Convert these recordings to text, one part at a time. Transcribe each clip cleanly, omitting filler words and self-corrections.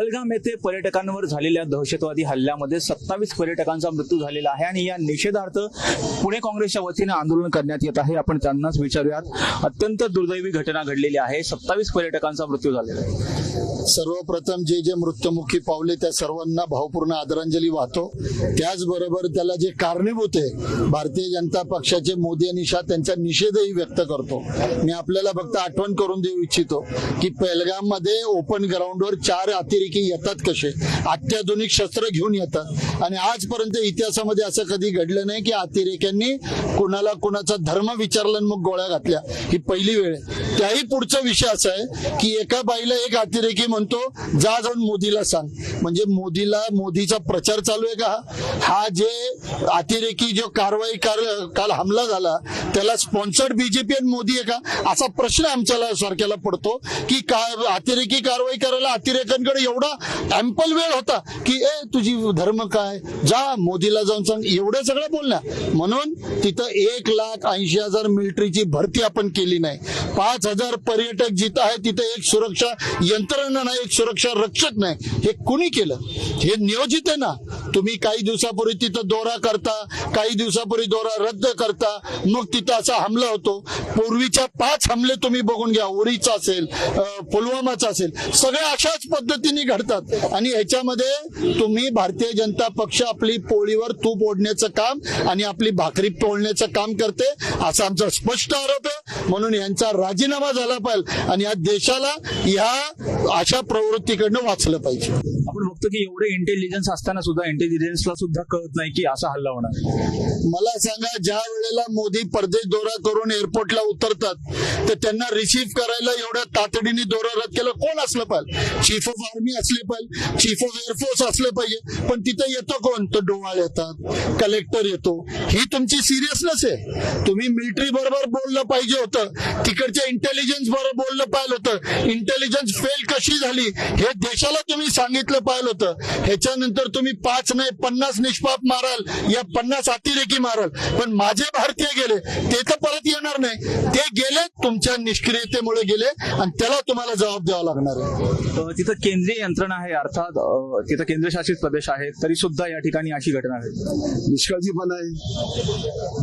पहलगाम येथे पर्यटकांवर झालेल्या दहशतवादी हल्ल्यामध्ये 27 पर्यटकांचा मृत्यू झालेला आहे आणि या निषेधार्थ पुणे काँग्रेसच्या वतीने आंदोलन करण्यात येत आहे. आपण त्यांनाच विचारूयात. अत्यंत दुर्दैवी घटना घडलेली आहे. 27 पर्यटकांचा मृत्यू झालेला आहे. सर्वप्रथम जे मृत्युमुखी पावले त्या सर्वांना भावपूर्ण आदरांजली वाहतो. त्याचबरोबर त्याला जे कारणीभूत आहे भारतीय जनता पक्षाचे मोदी आणि शाह त्यांचा निषेधही व्यक्त करतो. मी आपल्याला फक्त आठवण करून देऊ इच्छितो की पहलगाम मध्ये ओपन ग्राउंडवर 4 अतिरेकी येतात कसे, अत्याधुनिक शस्त्र घेऊन येतात आणि आजपर्यंत इतिहासामध्ये असं कधी घडलं नाही की अतिरेक्यांनी कुणाला कुणाचा धर्म विचारला आणि मग गोळ्या घातल्या. ही पहिली वेळ आहे. त्याही पुढचा विषय असा आहे की एका बाईला एक अतिरेकी म्हणतो जा जाऊन मोदीला सांग. म्हणजे मोदीचा प्रचार चालू आहे का? हा जे अतिरेकी जो कारवाई काल हमला झाला त्याला स्पॉन्सर्ड बीजेपी आणि मोदी आहे का, असा प्रश्न आमच्याला सारख्याला पडतो की अतिरेकी कारवाई करायला अतिरेक्यांकडे एवढा अँपल वेळ होता की तुझी धर्म काय, जा मोदीला जाऊन सांग, एवढं सगळं बोलण्या. म्हणून तिथं 1,80,000 मिलिटरीची भरती आपण केली नाही. 5,000 पर्यटक जिथं आहे तिथं एक सुरक्षा यंत्रणा नाही, एक सुरक्षा रक्षक नाही. हे कुणी केलं? हे नियोजित आहे ना. तुम्ही काही दिवसापूर्वी तिथं दौरा करता, काही दिवसापूर्वी दौरा रद्द करता, मग तिथं असा हमला होतो. पूर्वीच्या 5 हमले तुम्ही बघून घ्या, उरीचा असेल, पुलवामाचा असेल, सगळ्या अशाच पद्धतीने घडतात. आणि ह्याच्यामध्ये तुम्ही भारतीय जनता पक्ष आपली पोळीवर तूप ओढण्याचं काम आणि आपली भाकरी पोळण्याचं काम करते असा आमचा स्पष्ट आरोप आहे. म्हणून यांचा राजीनामा झाला पाहिजे आणि या देशाला ह्या अशा प्रवृत्तीकडनं वाचलं पाहिजे. आपण बघतो की एवढे इंटेलिजन्स असताना सुद्धा इंटेलिजन्सला सुद्धा कळत नाही की असा हल्ला होणार. मला सांगा, ज्या वेळेला मोदी परदेश दौरा करून एअरपोर्टला उतरतात तर त्यांना रिसीव्ह करायला एवढ्या तातडीने दौरा रद्द केला कोण असलं पाहिजे? चीफ ऑफ आर्मी असले पाहिजे, चीफ ऑफ एअरफोर्स असले पाहिजे. पण तिथे येतो कोण? तर डोवाळ येतात, कलेक्टर येतो. ही तुमची सिरियसनेस आहे. तुम्ही मिलिटरी बरोबर बोललं पाहिजे होतं, तिकडच्या इंटेलिजन्स बरोबर बोललं पाहिजे होतं. इंटेलिजन्स फेल कशी झाली हे देशाला तुम्ही सांगितलं पाहिजे होतं. ह्याच्यानंतर तुम्ही 5 नाही 50 निष्पाप माराल या 50 अतिरेकी माराल, पण माझे भारतीय गेले ते तर परत येणार नाही. ते गेले तुमच्या निष्क्रियतेमुळे गेले आणि त्याला तुम्हाला जबाब द्यावा लागणार आहे. तिथं केंद्रीय यंत्रणा आहे, अर्थात तिथं केंद्रशासित प्रदेश आहे, तरी सुद्धा या ठिकाणी अशी घटना आहे. निष्काळजीपणा आहे,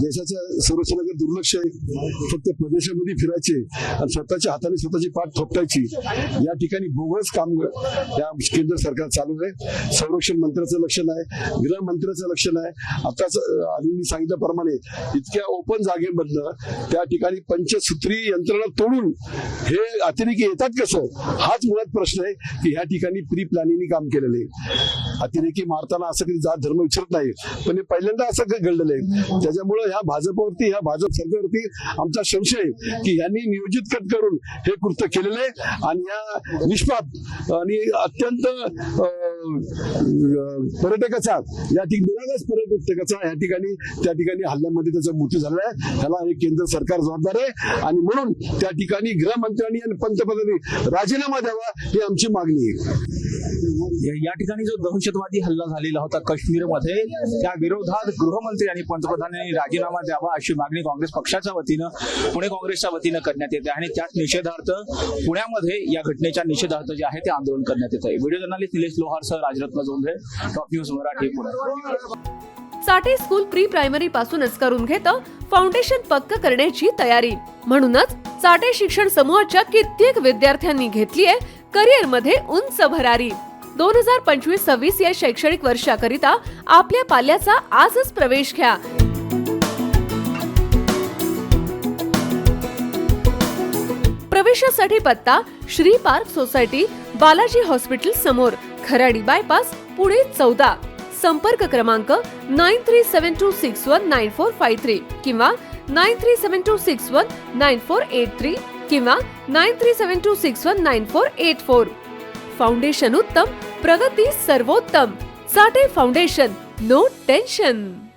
देशाच्या संरक्षणाकडे दुर्लक्ष आहे. फक्त प्रदेशामध्ये फिरायचे आणि स्वतःच्या हाताने स्वतःची पाठ थोपटायची. या ठिकाणी बोगस काम या केंद्र सरकार चालू आहे. संरक्षण मंत्र्याचं लक्ष नाही, गृहमंत्र्याचं लक्ष नाही. आताच आधींनी सांगितल्याप्रमाणे इतक्या ओपन जागेमधनं त्या ठिकाणी पंचसूत्री यंत्रणा तोडून हे अतिरेकी येतात कसं, हाच मुळात प्रश्न आहे की ह्या ठिकाणी प्री प्लॅनिंगनी काम केलेलं आहे. अतिरेकी मारताना असं कधी जात धर्म विचारत नाही, पण हे पहिल्यांदा असं घडलेलं आहे. त्याच्यामुळे ह्या भाजपवरती, ह्या भाजप सरकारवरती आमचा संशय आहे की यांनी नियोजित कट करून हे कृत्य केलेलं आहे आणि या निष्पाप आणि अत्यंत पर्यटकाचा या ठिकाणी पर्यटकाचा या ठिकाणी त्या ठिकाणी हल्ल्यामध्ये त्याचा मृत्यू झालेला आहे. ह्याला हे केंद्र सरकार जबाबदार आहे आणि म्हणून त्या ठिकाणी गृहमंत्र्यांनी आणि पंतप्रधानांनी राजीनामा द्यावा ही आमची मागणी आहे. या ठिकाणी जो दहशतवादी हल्ला झालेला होता काश्मीरमध्ये, त्या विरोधात गृहमंत्री आणि पंतप्रधानांनी राजीनामा द्यावा अशी मागणी काँग्रेस पक्षाच्या वतीनं, पुणे काँग्रेसच्या वतीनं करण्यात येते आणि त्याच निषेधार्थ पुण्यामध्ये या घटनेच्या निषेधार्थ जे आहे ते आंदोलन करण्यात येत आहे. व्हिडिओ जर्नलिस्ट निलेश लोहारसह Rajratna Jondhale, top news Marathi, Pune. Chate school pre primary पासूनच करून घेतं फाउंडेशन पक्क करण्याची तयारी. म्हणूनच चाटे शिक्षण समूहाच्या कित्येक विद्यार्थ्यांनी घेतलीये करिअर मध्ये उंच भरारी. 2025-26 या शैक्षणिक वर्षाकरिता आपल्या पाल्याचा आजच प्रवेश घ्या. प्रवेशासाठी पत्ता Shri park society, Balaji hospital समोर, खराडी बायपास, पुणे 14. संपर्क क्रमांक 9372619453 किंवा 9372619483 किंवा 9372619484. फाउंडेशन उत्तम, प्रगती सर्वोत्तम. Chate foundation, no tension.